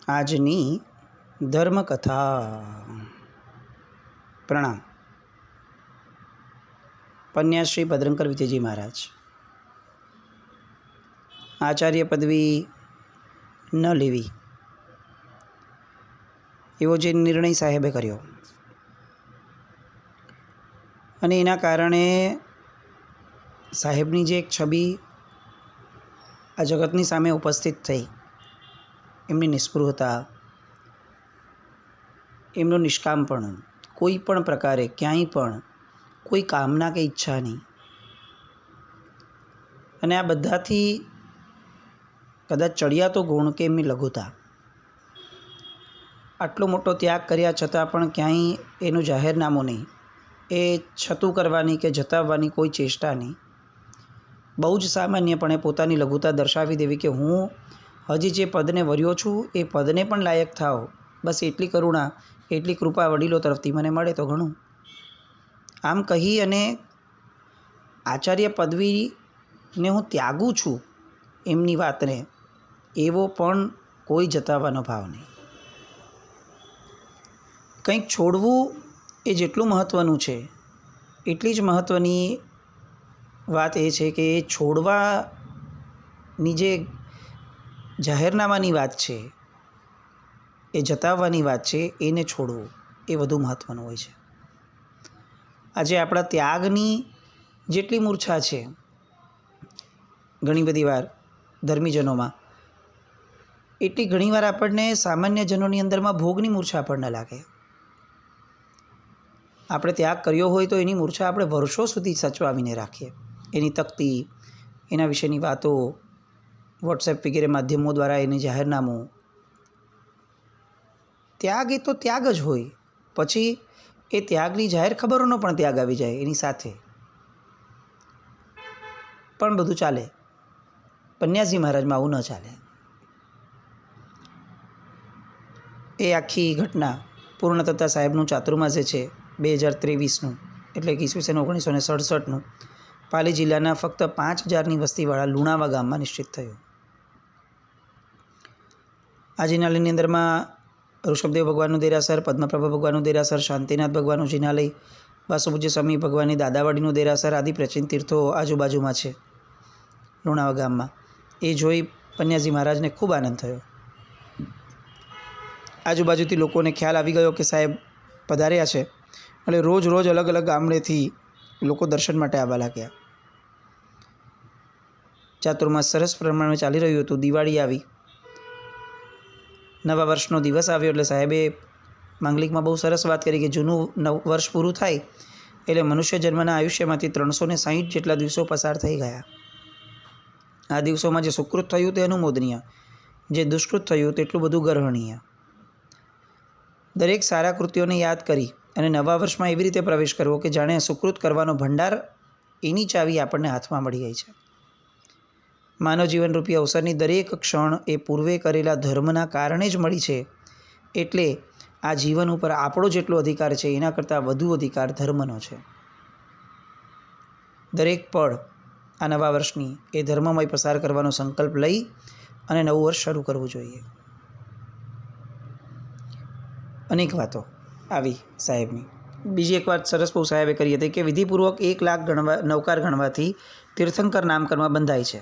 આજની ધર્મકથા. પ્રણામ. પન્યા શ્રી ભદ્રંકર વિજયજી મહારાજ. આચાર્ય પદવી ન લેવી એવો જે નિર્ણય સાહેબે કર્યો અને એના કારણે સાહેબની જે એક છબી આ જગતની સામે ઉપસ્થિત થઈ, એમની નિસ્પૃહતા, એમનું નિષ્કામપણું, કોઈ પણ પ્રકારે ક્યાંય પણ કોઈ કામના કે ઈચ્છા નહીં, અને આ બધાથી કદાચ ચડિયાતો ગુણ કે એમની લઘુતા, આટલો મોટો ત્યાગ કર્યા છતાં પણ ક્યાંય એનું જાહેરનામું નહીં, એ છતું કરવાની કે જતાવવાની કોઈ ચેષ્ટા નહીં. બહુ જ સામાન્યપણે પોતાની લઘુતા દર્શાવી દેવી કે હું હજી જે પદને વર્યો છું એ પદને પણ લાયક થાવ, બસ એટલી કરુણા, એટલી કૃપા વડીલો તરફથી મને મળે તો ઘણું. આમ કહી અને આચાર્ય પદવીને હું ત્યાગું છું એમની વાતને, એવો પણ કોઈ જતાવવાનો ભાવ નહીં. કંઈક છોડવું એ જેટલું મહત્ત્વનું છે એટલી જ મહત્ત્વની વાત એ છે કે એ છોડવાની જે જાહેરનામાની વાત છે, એ જતાવવાની વાત છે, એને છોડવું એ વધુ મહત્ત્વનું હોય છે. આજે આપણા ત્યાગની જેટલી મૂર્છા છે ઘણી બધી વાર ધર્મીજનોમાં, એટલી ઘણીવાર આપણને સામાન્યજનોની અંદરમાં ભોગની મૂર્છા પણ ન લાગે. આપણે ત્યાગ કર્યો હોય તો એની મૂર્છા આપણે વર્ષો સુધી સચવાવીને રાખીએ. એની તકતી, એના વિશેની વાતો, વોટ્સએપ વગેરે માધ્યમો દ્વારા એની જાહેરનામું. ત્યાગ એ તો ત્યાગ જ હોય, પછી એ ત્યાગની જાહેર ખબરોનો પણ ત્યાગ આવી જાય એની સાથે, પણ બધું ચાલે. પન્યાજી મહારાજમાં આવું ન ચાલે. એ આખી ઘટના પૂર્ણ થતાં સાહેબનું ચાતુર્માસ જે છે 2023નું, એટલે કે ઈસવીસન 1967નું, પાલી જિલ્લાના ફક્ત 5000ની વસ્તીવાળા લુણાવા ગામમાં નિશ્ચિત થયું. આ જિનાલયની અંદરમાં ઋષભદેવ ભગવાનનું દેરાસર, પદ્મપ્રભા ભગવાનનું દેરાસર, શાંતિનાથ ભગવાનનું જિનાલય, વાસુપૂજ્ય સ્વામી ભગવાનની દાદાવાડીનું દેરાસર આદિ પ્રાચીન તીર્થો આજુબાજુમાં છે લુણાવા ગામમાં. એ જોઈ પન્યાજી મહારાજને ખૂબ આનંદ થયો. આજુબાજુથી લોકોને ખ્યાલ આવી ગયો કે સાહેબ પધાર્યા છે, એટલે રોજ રોજ અલગ અલગ ગામડેથી લોકો દર્શન માટે આવવા લાગ્યા. ચાતુર્માસ સરસ પ્રમાણે ચાલી રહ્યું હતું. દિવાળી આવી, નવા વર્ષનો દિવસ આવ્યો, એટલે સાહેબે માંગલિકમાં બહુ સરસ વાત કરી કે જૂનું વર્ષ પૂરું થાય એટલે મનુષ્ય જન્મના આયુષ્યમાંથી 360 જેટલા દિવસો પસાર થઈ ગયા. આ દિવસોમાં જે સુકૃત થયું તે અનુમોદનીય, જે દુષ્કૃત થયું તેટલું બધું ગર્હણીય. દરેક સારા કૃત્યોને યાદ કરી અને નવા વર્ષમાં એવી રીતે પ્રવેશ કરવો કે જાણે સુકૃત કરવાનો ભંડાર, એની ચાવી આપણને હાથમાં મળી ગઈ છે. માનવ જીવનરૂપી અવસરની દરેક ક્ષણ એ પૂર્વે કરેલા ધર્મના કારણે જ મળી છે, એટલે આ જીવન ઉપર આપણો જેટલો અધિકાર છે એના કરતાં વધુ અધિકાર ધર્મનો છે. દરેક પળ આ નવા વર્ષની એ ધર્મમય પસાર કરવાનો સંકલ્પ લઈ અને નવું વર્ષ શરૂ કરવું જોઈએ. અનેક વાતો આવી સાહેબની. બીજી એક વાત સરસ બહુ સાહેબે કરી હતી કે વિધિપૂર્વક 1 લાખ નવકાર ગણવાથી તીર્થંકર નામકરણમાં બંધાય છે.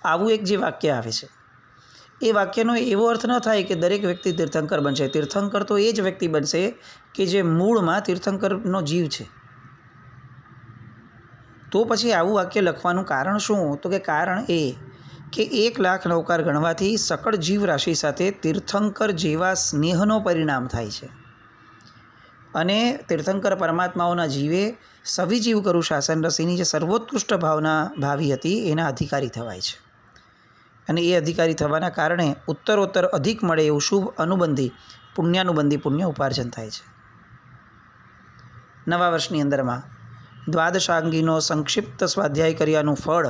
આવું એક જે વાક્ય આવે છે, એ વાક્યનો એવો અર્થ ન થાય કે દરેક વ્યક્તિ તીર્થંકર બનશે. તીર્થંકર તો એ જ વ્યક્તિ બનશે કે જે મૂળમાં તીર્થંકરનો જીવ છે. તો પછી આવું વાક્ય લખવાનું કારણ શું? તો કે કારણ એ કે 1 લાખ નવકાર ગણવાથી સકળ જીવ રાશિ સાથે તીર્થંકર જેવા સ્નેહનો પરિણામ થાય છે, અને તીર્થંકર પરમાત્માઓના જીવે સવિજીવ કરું શાસન રસીની જે સર્વોત્કૃષ્ટ ભાવના ભાવી હતી એના અધિકારી થવાય છે, અને એ અધિકારી થવાના કારણે ઉત્તરોત્તર અધિક મળે એવું શુભ અનુબંધી પુણ્યાનુબંધી પુણ્ય ઉપાર્જન થાય છે. નવા વર્ષની અંદરમાં દ્વાદશાંગીનો સંક્ષિપ્ત સ્વાધ્યાય કર્યાનું ફળ,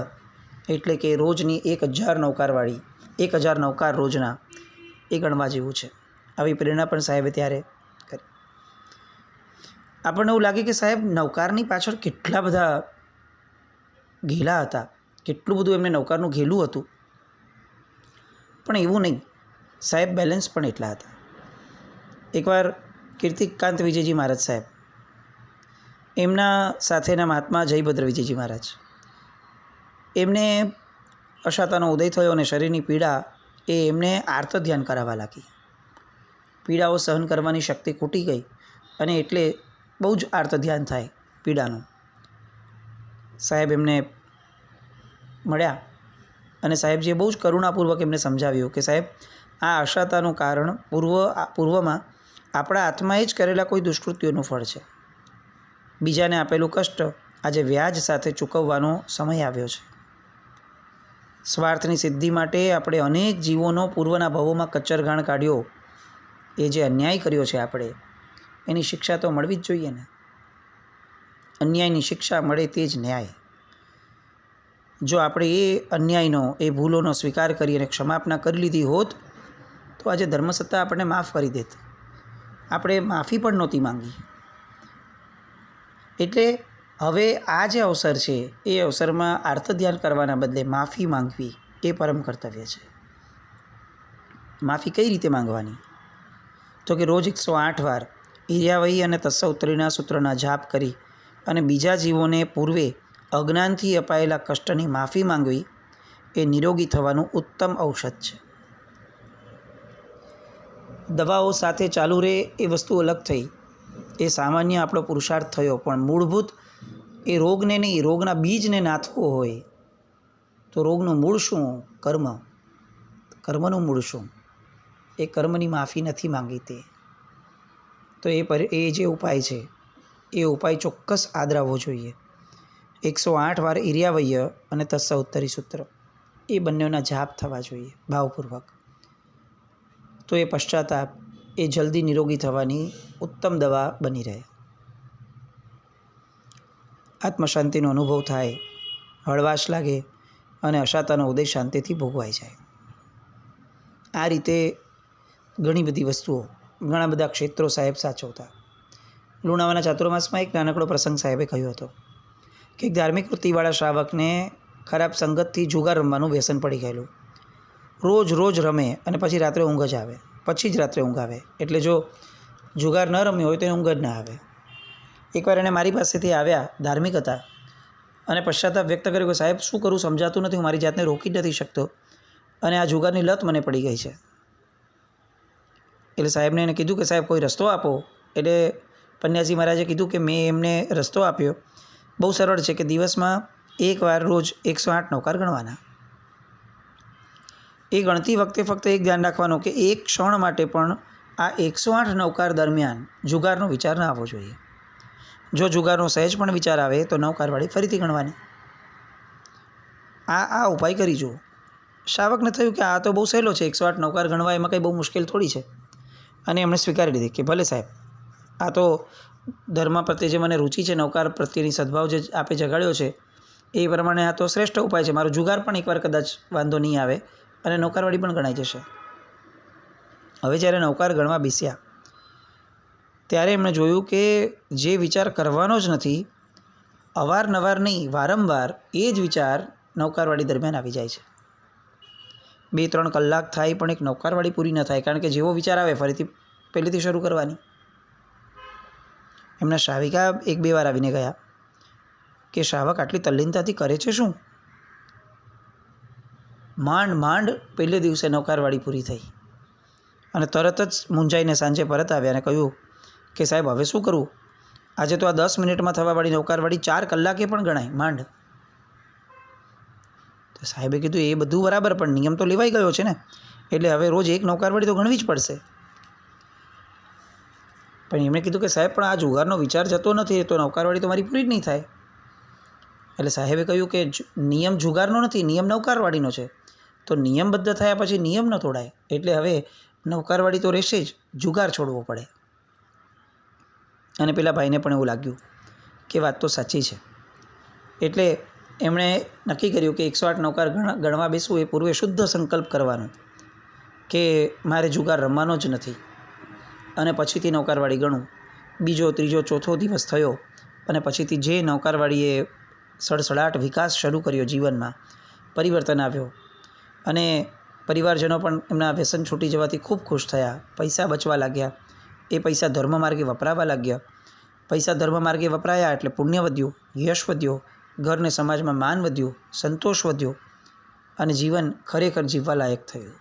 એટલે કે રોજની 1000 નવકારવાળી 1000 નવકાર રોજના, એ ગણવા જેવું છે. આવી પ્રેરણા પણ સાહેબે ત્યારે કરી. આપણને એવું લાગે કે સાહેબ નવકારની પાછળ કેટલા બધા ઘેલા હતા, કેટલું બધું એમને નવકારનું ઘેલું હતું, પણ એવું નહીં. સાહેબ બેલેન્સ પણ એટલા હતા. એકવાર કીર્તિકાંત વિજયજી મહારાજ સાહેબ, એમના સાથેના મહાત્મા જયભદ્ર વિજયજી મહારાજ, એમને અશાતાનો ઉદય થયો અને શરીરની પીડા એ એમને આર્ત ધ્યાન કરાવવા લાગી. પીડાઓ સહન કરવાની શક્તિ ખૂટી ગઈ અને એટલે બહુ જ આર્ત ધ્યાન થાય પીડાનું. સાહેબ એમને મળ્યા અને સાહેબજીએ બહુ જ કરુણાપૂર્વક એમને સમજાવ્યું કે સાહેબ, આ અશાતાનું કારણ પૂર્વમાં આપણા આત્માએ જ કરેલા કોઈ દુષ્કૃત્યોનું ફળ છે. બીજાને આપેલું કષ્ટ આજે વ્યાજ સાથે ચૂકવવાનો સમય આવ્યો છે. સ્વાર્થની સિદ્ધિ માટે આપણે અનેક જીવોનો પૂર્વના ભવોમાં કચ્ચરઘાણ કાઢ્યો. એ જે અન્યાય કર્યો છે આપણે, એની શિક્ષા તો મળવી જ જોઈએ ને. અન્યાયની શિક્ષા મળે તે જ ન્યાય. જો આપણે એ અન્યાયનો, એ ભૂલોનો સ્વીકાર કરી અને ક્ષમાપના કરી લીધી હોત તો આજે ધર્મસત્તા આપણને માફ કરી દેત. આપણે માફી પણ નહોતી માંગી. એટલે હવે આ જે અવસર છે એ અવસરમાં આર્ત ધ્યાન કરવાના બદલે માફી માંગવી એ પરમ કર્તવ્ય છે. માફી કઈ રીતે માંગવાની? તો કે રોજ 108 વાર ઈર્યાવઈ અને તસ્સૌત્રીના સૂત્રના જાપ કરી અને બીજા જીવોને પૂર્વે અજ્ઞાનથી અપાયેલા કષ્ટની માફી માંગવી એ નિરોગી થવાનું ઉત્તમ ઔષધ છે. દવાઓ સાથે ચાલુ રહે એ વસ્તુ અલગ થઈ, એ સામાન્ય આપણો પુરુષાર્થ થયો, પણ મૂળભૂત એ રોગને નહીં, રોગના બીજને નાથવો હોય તો રોગનું મૂળ શું? કર્મ. કર્મનું મૂળ શું? એ કર્મની માફી નથી માંગી તે. તો એ જે ઉપાય છે એ ઉપાય ચોક્કસ આદરાવવો જોઈએ. 108 વાર ઈર્યાવૈય અને તસ્સૌત્તરી સૂત્ર એ બંનેના જાપ થવા જોઈએ ભાવપૂર્વક. તો એ પશ્ચાતાપ એ જલ્દી નિરોગી થવાની ઉત્તમ દવા બની રહે. આત્મશાંતિનો અનુભવ થાય, હળવાશ લાગે અને અશાતાનો ઉદય શાંતિથી ભોગવાઈ જાય. આ રીતે ઘણી બધી વસ્તુઓ, ઘણા બધા ક્ષેત્રો સાહેબ સાચવતા. લુણાવાના ચાતુર્માસમાં એક નાનકડો પ્રસંગ સાહેબે કહ્યો હતો કે એક ધાર્મિક વૃત્તિવાળા શ્રાવકને ખરાબ સંગતથી જુગાર રમવાનું વ્યસન પડી ગયેલું. રોજ રમે અને પછી રાત્રે ઊંઘ જ આવે, પછી જ રાત્રે ઊંઘ આવે. એટલે જો જુગાર ન રમ્યો હોય તો ઊંઘ જ ના આવે. એકવાર એને મારી પાસેથી આવ્યા, ધાર્મિક હતા, અને પશ્ચાતાપ વ્યક્ત કર્યો કે સાહેબ શું કરું સમજાતું નથી, હું મારી જાતને રોકી જ નથી શકતો અને આ જુગારની લત મને પડી ગઈ છે. એટલે સાહેબને એને કીધું કે સાહેબ કોઈ રસ્તો આપો. એટલે પન્યાજી મહારાજે કીધું કે મેં એમને રસ્તો આપ્યો. બહુ સરળ છે કે દિવસમાં એક વાર રોજ 108 નવકાર ગણવાના. એ ગણતી વખતે ફક્ત એક ધ્યાન રાખવાનું કે એક ક્ષણ માટે પણ આ 108 નવકાર દરમિયાન જુગારનો વિચાર ના આવવો જોઈએ. જો જુગારનો સહેજ પણ વિચાર આવે તો નવકારવાળી ફરીથી ગણવાની. આ ઉપાય કરી જુઓ. શ્રાવકને થયું કે આ તો બહુ સહેલો છે, 108 નવકાર ગણવા એમાં કંઈ બહુ મુશ્કેલ થોડી છે. અને એમણે સ્વીકારી લીધી કે ભલે સાહેબ, આ તો ધર્મ પ્રત્યે જે મને રુચિ છે, નવકાર પ્રત્યેની સદભાવ જે આપે જગાડ્યો છે એ પ્રમાણે આ તો શ્રેષ્ઠ ઉપાય છે. મારો જુગાર પણ એકવાર કદાચ વાંધો નહીં આવે અને નવકારવાળી પણ ગણાઈ જશે. હવે જ્યારે નવકાર ગણવા બેસ્યા ત્યારે એમણે જોયું કે જે વિચાર કરવાનો જ નથી, અવારનવાર નહીં વારંવાર એ જ વિચાર નવકારવાળી દરમિયાન આવી જાય છે. 2-3 કલાક થાય પણ એક નવકારવાળી પૂરી ન થાય, કારણ કે જેવો વિચાર આવે ફરીથી પહેલેથી શરૂ કરવાની. એમના શ્રાવિકા 1-2 વાર આવીને ગયા કે શ્રાવક આટલી તલ્લીનતાથી કરે છે શું? માંડ પહેલે દિવસે નવકારવાળી પૂરી થઈ અને તરત જ મૂંઝાઈને સાંજે પરત આવ્યા અને કહ્યું કે સાહેબ હવે શું કરવું? આજે તો આ 10 મિનિટમાં થવાવાળી નવકારવાળી 4 કલાકે પણ ગણાય માંડ. તો સાહેબે કીધું એ બધું બરાબર, પણ નિયમ તો લેવાઈ ગયો છે ને, એટલે હવે રોજ એક નવકારવાળી તો ગણવી જ પડશે. પણ એમણે કીધું કે સાહેબ પણ આ જુગારનો વિચાર જતો નથી તો નવકારવાળી તો મારી પૂરી જ નહીં થાય. એટલે સાહેબે કહ્યું કે નિયમ જુગારનો નથી, નિયમ નવકારવાળીનો છે. તો નિયમબદ્ધ થયા પછી નિયમ ન તોડાય. એટલે હવે નવકારવાળી તો રહેશે જ, જુગાર છોડવો પડે. અને પેલા ભાઈને પણ એવું લાગ્યું કે વાત તો સાચી છે. એટલે એમણે નક્કી કર્યું કે 108 નવકાર ગણવા બેસવું એ પૂર્વે શુદ્ધ સંકલ્પ કરવાનો કે મારે જુગાર રમવાનો જ નથી, અને પછીથી નવકારવાળી ગણું. બીજો, ત્રીજો, ચોથો દિવસ થયો અને પછીથી જે નવકારવાળીએ સડસડાટ વિકાસ શરૂ કર્યો, જીવનમાં પરિવર્તન આવ્યો અને પરિવારજનો પણ એમના વ્યસન છૂટી જવાથી ખૂબ ખુશ થયા. પૈસા બચવા લાગ્યા. એ પૈસા ધર્મ માર્ગે વપરાવા લાગ્યા. પૈસા ધર્મ માર્ગે વપરાયા એટલે પુણ્ય વધ્યું, યશ વધ્યો, ઘરને સમાજમાં માન વધ્યું, સંતોષ વધ્યો અને જીવન ખરેખર જીવવા લાયક થયું.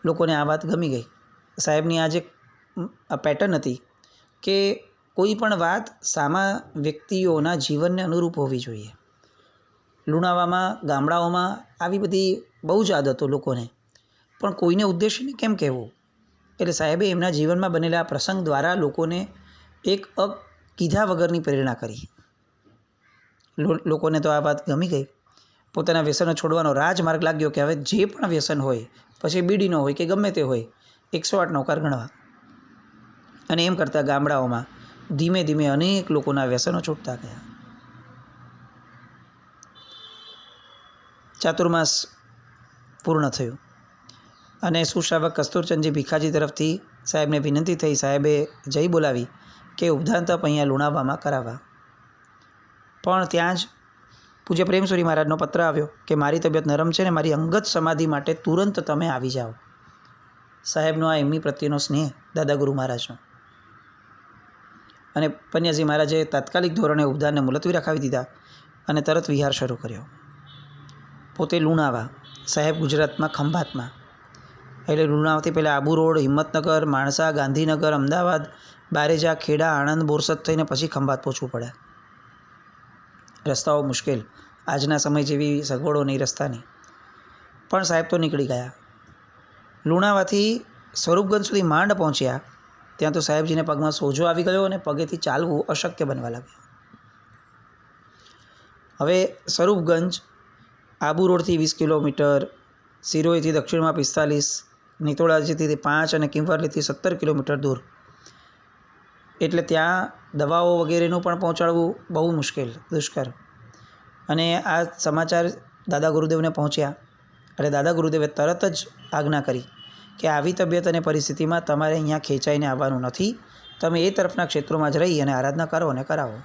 લોકોને આ વાત ગમી ગઈ. સાહેબની આ જે પેટર્ન હતી કે કોઈ પણ વાત સામા વ્યક્તિઓના જીવનને અનુરૂપ હોવી જોઈએ. લુણાવામાં ગામડાઓમાં આવી બધી બહુ જ આદતો લોકોને, પણ કોઈને ઉદ્દેશીને કેમ કહેવું? એટલે સાહેબે એમના જીવનમાં બનેલા પ્રસંગ દ્વારા લોકોને એક કીધા વગરની પ્રેરણા કરી. લોકોને તો આ વાત ગમી ગઈ. પોતાના વ્યસનો છોડવાનો રાજમાર્ગ લાગ્યો કે હવે જે પણ વ્યસન હોય, પછી બીડીનો હોય કે ગમે તે હોય, 108 નૌકાર ગણવા. અને એમ કરતાં ગામડાઓમાં ધીમે ધીમે અનેક લોકોના વ્યસનો છૂટતા ગયા. ચાતુર્માસ પૂર્ણ થયું અને સુશ્રાવક કસ્તુરચંદજી ભીખાજી તરફથી સાહેબને વિનંતી થઈ. સાહેબે જય બોલાવી કે ઉપધાન તપ અહીંયા લુણાવામાં કરાવવા. પણ ત્યાં જ પૂજ્ય પ્રેમસુરી મહારાજનો પત્ર આવ્યો કે મારી તબિયત નરમ છે ને મારી અંગત સમાધિ માટે તુરંત તમે આવી જાઓ. સાહેબનો આ એમની પ્રત્યેનો સ્નેહ, દાદા ગુરુ મહારાજનો. અને પન્યાજી મહારાજે તાત્કાલિક ધોરણે ઉપધાનને મુલતવી રખાવી દીધા અને તરત વિહાર શરૂ કર્યો. પોતે લુણાવા, સાહેબ ગુજરાતમાં ખંભાતમાં. એટલે લુણાવાથી પહેલાં આબુ રોડ, હિંમતનગર, માણસા, ગાંધીનગર, અમદાવાદ, બારેજા, ખેડા, આણંદ, બોરસદ થઈને પછી ખંભાત પહોંચવું પડે. રસ્તાઓ મુશ્કેલ, આજના સમય જેવી સગવડો નહીં રસ્તાની. પણ સાહેબ તો નીકળી ગયા. લુણાવાથી સ્વરૂપગંજ સુધી માંડ પહોંચ્યા. ત્યાં તો સાહેબજીને પગમાં સોજો આવી ગયો અને પગેથી ચાલવું અશક્ય બનવા લાગ્યું. હવે સ્વરૂપગંજ આબુ રોડથી 20 કિલોમીટર, સિરોહીથી દક્ષિણમાં 45, નિતોડાજીથી 5 અને કિંવરલીથી 17 કિલોમીટર દૂર. એટલે ત્યાં દવાઓ વગેરેનું પણ પહોંચાડવું બહુ મુશ્કેલ, દુષ્કર. અને આ સમાચાર દાદા ગુરુદેવને પહોંચ્યા. એટલે દાદા ગુરુદેવે તરત જ આજ્ઞા કરી કે આવી તબિયત અને પરિસ્થિતિમાં તમારે અહીંયા ખેંચાઈને આવવાનું નથી. તમે એ તરફના ક્ષેત્રોમાં જ રહી અને આરાધના કરો અને કરાવો.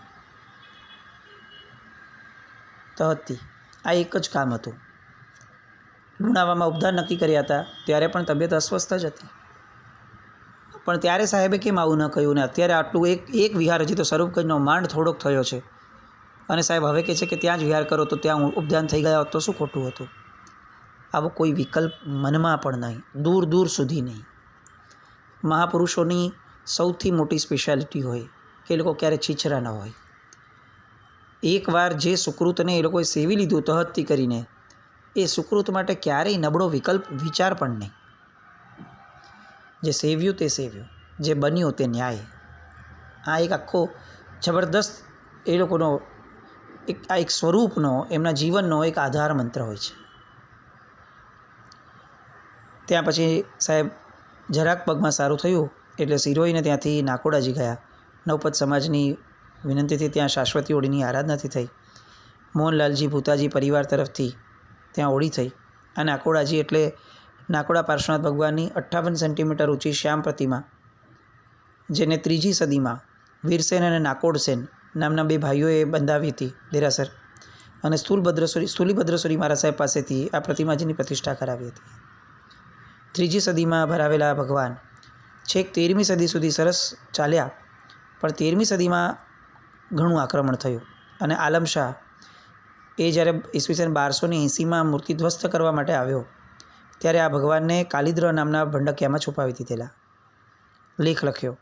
તહતી આ એક જ કામ હતું. લુણાવામાં ઉપધાન નક્કી કર્યા હતા ત્યારે પણ તબિયત અસ્વસ્થ જ હતી. પણ ત્યારે સાહેબે કેમ આવું ન કહ્યું ને અત્યારે આટલું એક વિહાર, હજી તો સ્વરૂપગંજનો માંડ થોડોક થયો છે અને સાહેબ હવે કહે છે કે ત્યાં જ વિહાર કરો તો ત્યાં ઉપધાન થઈ ગયા હોત તો શું ખોટું હતું? આવો કોઈ વિકલ્પ મનમાં પણ નહીં, દૂર દૂર સુધી નહીં. મહાપુરુષોની સૌથી મોટી સ્પેશિયાલિટી હોય કે એ લોકો ક્યારે છીછરા ન હોય. એકવાર જે સુકૃતને એ લોકોએ સેવી લીધું તહત્તી કરીને, એ સુકૃત માટે ક્યારેય નબળો વિકલ્પ વિચાર પણ નહીં. જે સેવ્યું તે સેવ્યું, જે બન્યું તે ન્યાય. આ એક આખો જબરદસ્ત એ લોકોનો એક સ્વરૂપનો, એમના જીવનનો એક આધાર મંત્ર હોય છે. ત્યાં પછી સાહેબ જરાક પગમાં સારું થયું એટલે સિરોહીને ત્યાંથી નાકોડાજી ગયા. નવપત સમાજની વિનંતીથી ત્યાં શાશ્વતી ઓળીની આરાધનાથી થઈ. મોહનલાલજી ભૂતાજી પરિવાર તરફથી ત્યાં ઓળી થઈ. આ નાકોડાજી એટલે નાકોડા પાર્શ્વનાથ ભગવાનની 58 સેન્ટીમીટર ઊંચી શ્યામ પ્રતિમા, જેને 3જી સદીમાં વીરસેન અને નાકોડસેન નામના 2 ભાઈઓએ બંધાવી હતી દેરાસર. અને સ્થૂલીભદ્રસુરી મહારાજ સાહેબ પાસેથી આ પ્રતિમાજીની પ્રતિષ્ઠા કરાવી હતી. 3જી સદીમાં ભરાવેલા ભગવાન છેક 13મી સદી સુધી સરસ ચાલ્યા. પણ 13મી સદીમાં ઘણું આક્રમણ થયું અને આલમશાહ એ જ્યારે ઈસવીસન 1280માં મૂર્તિ ધ્વસ્ત કરવા માટે આવ્યો ત્યારે આ ભગવાનને કાલિદ્ર નામના ભંડકિયામાં છુપાવી દીધેલા. લેખ લખ્યો.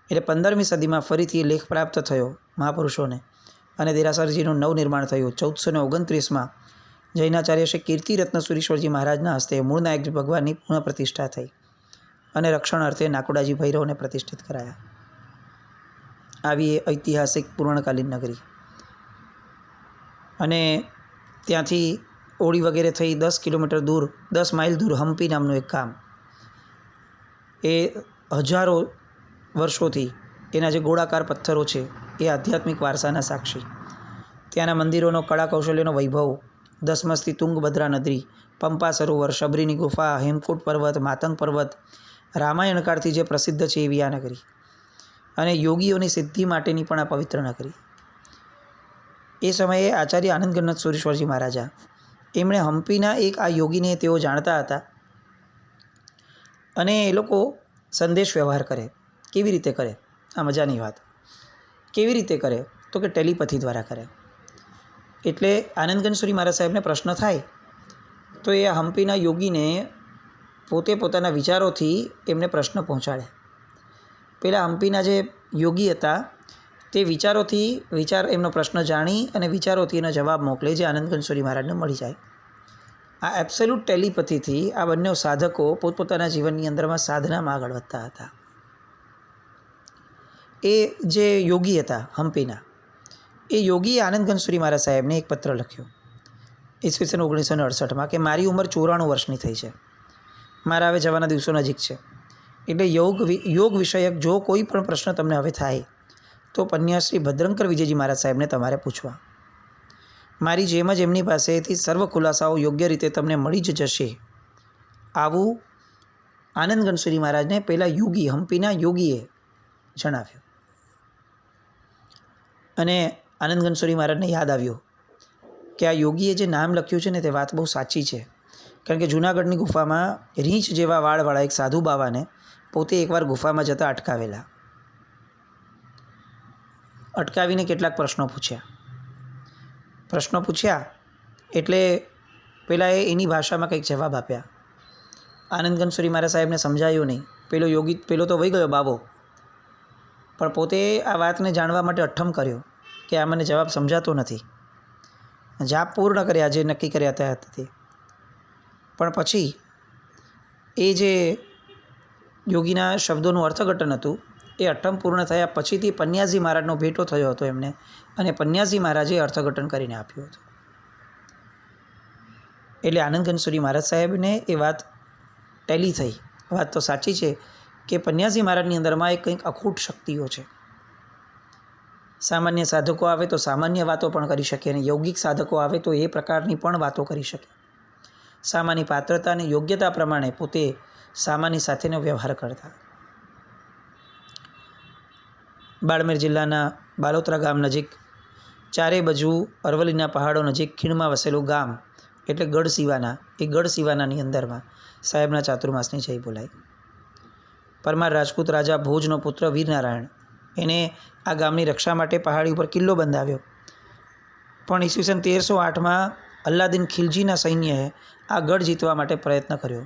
એટલે 15મી સદીમાં ફરીથી લેખ પ્રાપ્ત થયો મહાપુરુષોને અને દેરાસરજીનું નવનિર્માણ થયું. 1429માં જૈનાચાર્ય શ્રી કીર્તિરત્ન સુરીશ્વરજી મહારાજના હસ્તે મૂળ નાયક ભગવાનની પુનઃ પ્રતિષ્ઠા થઈ અને રક્ષણ અર્થે નાકોડાજી ભૈરવને પ્રતિષ્ઠિત કરાયા. આવી ઐતિહાસિક પૂર્ણકાલીન નગરી. અને ત્યાંથી ઓળી વગેરે થઈ 10 કિલોમીટર દૂર, 10 માઇલ દૂર હમ્પી નામનું એક ગામ. એ હજારો વર્ષોથી એના જે ગોળાકાર પથ્થરો છે એ આધ્યાત્મિક વારસાના સાક્ષી. ત્યાંના મંદિરોનો કળા કૌશલ્યનો વૈભવ, દસમસ્તી તુંગભદ્રા નદી, પંપા સરોવર, શબરીની ગુફા, હેમકૂટ પર્વત, માતંગ પર્વત, રામાયણ કાળથી જે પ્રસિદ્ધ છે એવી આ નગરી. અને યોગીઓની સિદ્ધિ માટેની પણ આ પવિત્ર નગરી. એ સમયે આચાર્ય આનંદ ગણનાથ સુરેશ્વરજી મહારાજા એમણે હમ્પીના એક આ યોગીને તેઓ જાણતા હતા અને એ લોકો સંદેશ વ્યવહાર કરે. કેવી રીતે કરે? આ મજાની વાત. કેવી રીતે કરે? તો કે ટેલિપથી દ્વારા કરે. એટલે આનંદગંજ સુરી મહારાજ સાહેબને પ્રશ્ન થાય તો એ હમ્પીના યોગીને પોતે પોતાના વિચારોથી એમને પ્રશ્ન પહોંચાડે. પેલા હમ્પીના જે યોગી હતા તે વિચાર એમનો પ્રશ્ન જાણી અને વિચારોથી એનો જવાબ મોકલે, જે આનંદગંજ સુરી મહારાજને મળી જાય. આ એબ્સોલ્યુટ ટેલિપથીથી આ બંને સાધકો પોતપોતાના જીવનની અંદરમાં સાધનામાં આગળ વધતા હતા. એ જે યોગી હતા હમ્પીના, એ યોગીએ આનંદગંજ સુરી મહારાજ સાહેબને એક પત્ર લખ્યો ઈસવીસન 1968 કે મારી ઉંમર 94 વર્ષની થઈ છે, મારા હવે જવાના દિવસો નજીક છે, એટલે યોગ વિષયક જો કોઈ પણ પ્રશ્ન તમને હવે થાય તો પન્યાશ્રી ભદ્રંકર વિજયજી મહારાજ સાહેબને તમારે પૂછવા. મારી જેમ જ એમની પાસેથી સર્વ ખુલાસાઓ યોગ્ય રીતે તમને મળી જ જશે. આવું આનંદગંજ સુરી મહારાજને પહેલાં યોગી હમ્પીના યોગીએ જણાવ્યું. અને આનંદગંજ સુરી મહારાજને યાદ આવ્યું કે આ યોગીએ જે નામ લખ્યું છે ને તે વાત બહુ સાચી છે. કારણ કે જૂનાગઢની ગુફામાં રીંછ જેવા વાળવાળા એક સાધુ બાવાને પોતે એકવાર ગુફામાં જતાં અટકાવીને કેટલાક પ્રશ્નો પૂછ્યા એટલે પેલા એની ભાષામાં કંઈક જવાબ આપ્યા. આનંદગંજ સુરી મહારાજ સાહેબને સમજાયું નહીં. પેલો તો વહી ગયો બાવો, પણ પોતે આ વાતને જાણવા માટે અઠ્ઠમ કર્યો કે આ મને જવાબ સમજાતો નથી. જાપ પૂર્ણ કર્યા જે નક્કી કર્યા હતા તે, પણ પછી એ જે યોગીના શબ્દોનું અર્થઘટન હતું એ અઠ્ઠમ પૂર્ણ થયા પછીથી પન્યાજી મહારાજનો ભેટો થયો હતો એમને, અને પન્યાજી મહારાજે અર્થઘટન કરીને આપ્યું હતું. એટલે આનંદગંજ સુરી મહારાજ સાહેબને એ વાત ટેલી થઈ. વાત તો સાચી છે કે પન્યાજી મહારાજની અંદરમાં એક કંઈક અખૂટ શક્તિઓ છે. સામાન્ય સાધકો આવે તો સામાન્ય વાતો પણ કરી શકે, અને yૌગિક સાધકો આવે તો એ પ્રકારની પણ વાતો કરી શકે. સામાની પાત્રતા અને યોગ્યતા પ્રમાણે પોતે સામાની સાથેનો વ્યવહાર કરતા. બાડમેર જિલ્લાના બાલોતરા ગામ નજીક ચારે બાજુ અરવલ્લીના પહાડો નજીક ખીણમાં વસેલું ગામ એટલે ગઢ સિવાનાની અંદરમાં સાહેબના ચાતુર્માસની જય બોલાય. પરમાર રાજપૂત રાજા ભોજનો પુત્ર વીરનારાયણ એને આ ગામની રક્ષા માટે પહાડી ઉપર કિલ્લો બંધાવ્યો, પણ ઈસવીસન 1308 અલ્લાદીન ખિલજીના સૈન્યએ આ ગઢ જીતવા માટે પ્રયત્ન કર્યો.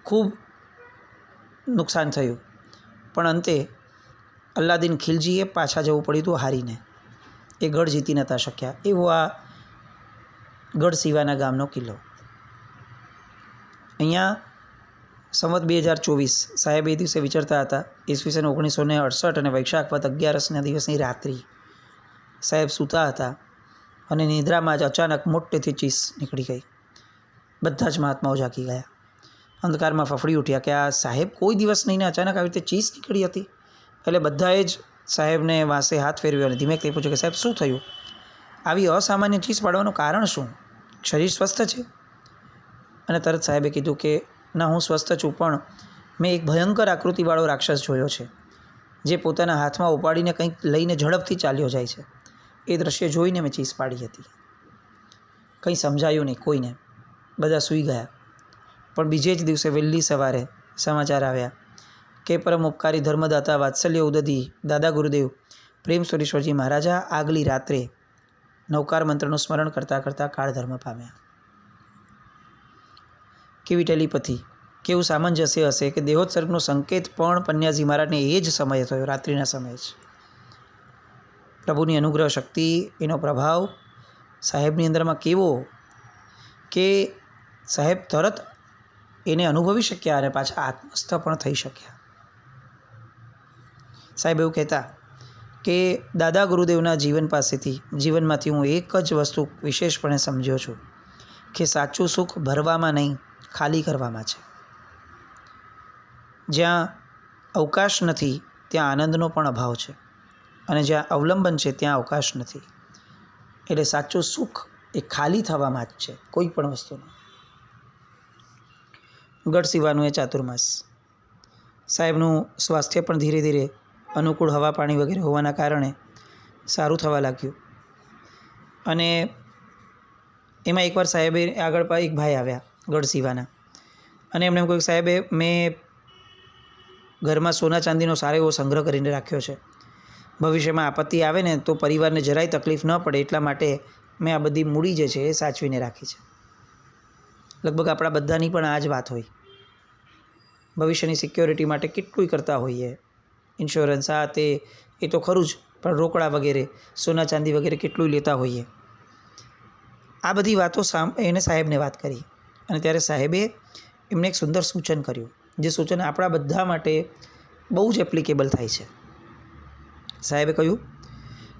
ખૂબ નુકસાન થયું, પણ અંતે અલ્લાદીન ખિલજીએ પાછા જવું પડ્યું હતું હારીને. એ ગઢ જીતી નહોતા શક્યા. એવો આ ગઢ સિવાના ગામનો કિલ્લો. અહીંયા સંવત 2024 સાહેબ એ દિવસે વિચરતા હતા. ઈસવીસન 1968 અને વૈશાખ વદ 11ના દિવસની રાત્રિ સાહેબ સૂતા હતા અને નિદ્રામાં જ અચાનક મોટેથી ચીસ નીકળી ગઈ. બધા જ મહાત્માઓ જાગી ગયા, અંધકારમાં ફફડી ઉઠ્યા કે આ સાહેબ કોઈ દિવસ નહીં ને અચાનક આવી રીતે ચીસ નીકળી હતી. એટલે બધાએ જ સાહેબને વાંસે હાથ ફેરવ્યો અને ધીમેકથી પૂછ્યું કે સાહેબ શું થયું? આવી અસામાન્ય ચીસ પાડવાનું કારણ શું? શરીર સ્વસ્થ છે? અને તરત સાહેબે કીધું કે ના, હું સ્વસ્થ છું, પણ મેં એક ભયંકર આકૃતિવાળો રાક્ષસ જોયો છે જે પોતાના હાથમાં ઉપાડીને કંઈક લઈને ઝડપથી ચાલ્યો જાય છે. એ દ્રશ્ય જોઈને મેં ચીસ પાડી હતી. કંઈ સમજાયું નહીં કોઈને, બધા સૂઈ ગયા. પણ બીજે જ દિવસે વહેલી સવારે સમાચાર આવ્યા કે પરમ ઉપકારી ધર્મદાતા વાત્સલ્ય ઉદધી દાદા ગુરુદેવ પ્રેમ સુરેશ્વરજી મહારાજા આગલી રાત્રે નવકાર મંત્રનું સ્મરણ કરતાં કરતાં કાળધર્મ પામ્યા. કેવી ટેલિપથી, કેવું સામંજસ્ય હશે કે દેહોત્સર્ગનો સંકેત પણ પન્યાજી મહારાજને એ જ સમયે થયો, રાત્રિના સમયે જ. પ્રભુની અનુગ્રહ શક્તિ, એનો પ્રભાવ સાહેબની અંદરમાં કેવો કે સાહેબ તરત એને અનુભવી શક્યા અને પાછા આત્મસ્થ પણ થઈ શક્યા. સાહેબ એવું કહેતા કે દાદા ગુરુદેવના જીવનમાંથી હું એક જ વસ્તુ વિશેષપણે સમજ્યો છું કે સાચું સુખ ભરવામાં નહીં, ખાલી કરવામાં છે. જ્યાં અવકાશ નથી ત્યાં આનંદનો પણ અભાવ છે, અને જ્યાં અવલંબન છે ત્યાં અવકાશ નથી. એટલે સાચું સુખ એ ખાલી થવામાં જ છે, કોઈ પણ વસ્તુનું. ગઢ સિવાનું એ ચાતુર્માસ. સાહેબનું સ્વાસ્થ્ય પણ ધીરે ધીરે અનુકૂળ હવા પાણી વગેરે હોવાના કારણે સારું થવા લાગ્યું, અને એમાં એકવાર સાહેબે આગળ એક ભાઈ આવ્યા ગઢ સીવાના, અને એમણે એમ કહ્યું, સાહેબે મેં ઘરમાં સોના ચાંદીનો સારો એવો સંગ્રહ કરીને રાખ્યો છે. ભવિષ્યમાં આપત્તિ આવે ને તો પરિવારને જરાય તકલીફ ન પડે એટલા માટે મેં આ બધી મૂડી જે છે એ સાચવીને રાખી છે. લગભગ આપણા બધાની પણ આ જ વાત હોય. ભવિષ્યની સિક્યોરિટી માટે કેટલુંય કરતા હોઈએ, ઇન્સ્યોરન્સ આ તે, એ તો ખરું જ, પણ રોકડા વગેરે, સોના ચાંદી વગેરે કેટલું લેતા હોઈએ. આ બધી વાતો એને સાહેબને વાત કરી, અને ત્યારે સાહેબે એમને એક સુંદર સૂચન કર્યું, જે સૂચન આપણા બધા માટે બહુ જ એપ્લિકેબલ થાય છે. સાહેબે કહ્યું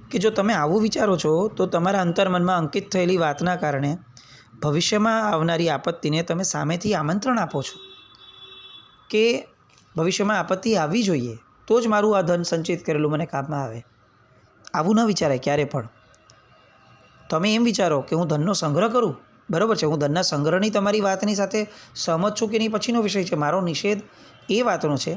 કે જો તમે આવું વિચારો છો તો તમારા અંતર્મનમાં અંકિત થયેલી વાતના કારણે ભવિષ્યમાં આવનારી આપત્તિને તમે સામેથી આમંત્રણ આપો છો કે ભવિષ્યમાં આપત્તિ આવવી જોઈએ તો જ મારું આ ધન સંચિત કરેલું મને કામમાં આવે. આવું ન વિચારાય ક્યારે પણ. તમે એમ વિચારો કે હું ધનનો સંગ્રહ કરું, બરાબર છે, હું ધનના સંગ્રહની તમારી વાતની સાથે સહમત છું કે નહીં પછીનો વિષય છે. મારો નિષેધ એ વાતનો છે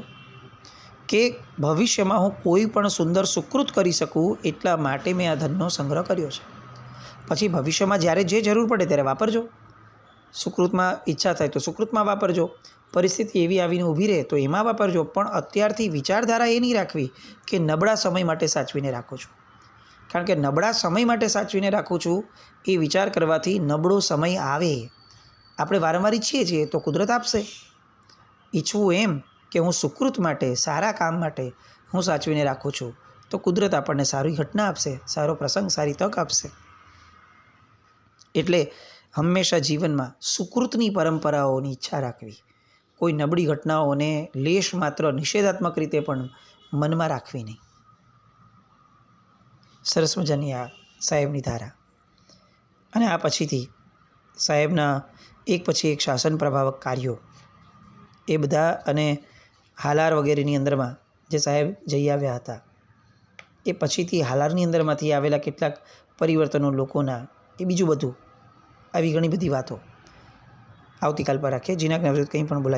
કે ભવિષ્યમાં હું કોઈ પણ સુંદર સુકૃત કરી શકું એટલા માટે મેં આ ધનનો સંગ્રહ કર્યો છે. પછી ભવિષ્યમાં જ્યારે જે જરૂર પડે ત્યારે વાપરજો. સુકૃતમાં ઈચ્છા થાય તો સુકૃતમાં વાપરજો, પરિસ્થિતિ એવી આવીને ઊભી રહે તો એમાં વાપરજો, પણ અત્યારથી વિચારધારા એ નહીં રાખવી કે નબળા સમય માટે સાચવીને રાખું છું. કારણ કે નબળા સમય માટે સાચવીને રાખું છું એ વિચાર કરવાથી નબળો સમય આવે આપણે વારંવાર ઈચ્છીએ છીએ તો કુદરત આપશે. ઈચ્છવું એમ કે હું સુકૃત માટે, સારા કામ માટે હું સાચવીને રાખું છું તો કુદરત આપણને સારી ઘટના આપશે, સારો પ્રસંગ, સારી તક આપશે. એટલે હંમેશા જીવનમાં સુકૃતની પરંપરાઓની ઈચ્છા રાખવી, કોઈ નબળી ઘટનાઓને લેશ માત્ર નિષેધાત્મક રીતે પણ મનમાં રાખવી નહીં. સરસ મજાની આ સાહેબની ધારા. અને આ પછીથી સાહેબના એક પછી એક શાસન પ્રભાવક કાર્યો એ બધા, અને હાલાર વગેરેની અંદરમાં જે સાહેબ જઈ આવ્યા હતા એ પછીથી હાલારની અંદરમાંથી આવેલા કેટલાક પરિવર્તનો લોકોના, એ બીજું બધું, આવી ઘણી બધી વાતો આવતીકાલ પર રાખીએ. જીનાક નવરત કંઈ પણ બોલાય.